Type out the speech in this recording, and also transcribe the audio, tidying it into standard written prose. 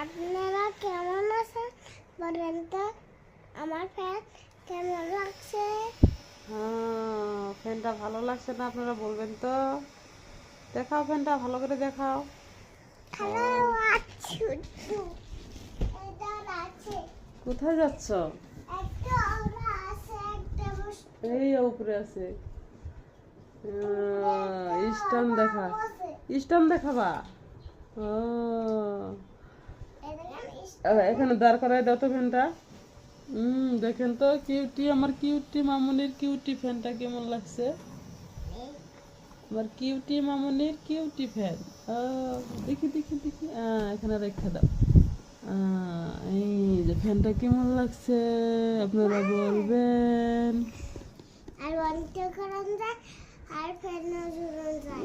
আপনারা কেমন আছেন বলেন তো? আমার ফ্যান কেমন লাগছে? ফ্যানটা ভালো লাগছে না, আপনারা বলবেন তো। দেখাও ফ্যানটা ভালো করে দেখাও। হ্যালো আচ্ছু এটা আছে কোথায় যাচ্ছ? একটা ওরা আছে একটা এই উপরে আছে। স্ট্যান্ড দেখা, স্ট্যান্ড দেখাবা। ও এখানে দাঁড় করাই দাও তো ফ্যানটা। দেখেন তো কিউটি, আমার কিউটি মামুনির কিউটি ফ্যানটা কেমন লাগছে। আমার কিউটি মামুনির কিউটি ফ্যান। দেখি দেখি দেখি, এখানে রেখে দাও। এই যে ফ্যানটা কেমন লাগছে আপনারা বলবেন। আর বন্ধ করেন যায় আর ফ্যান জুড়ে যায়।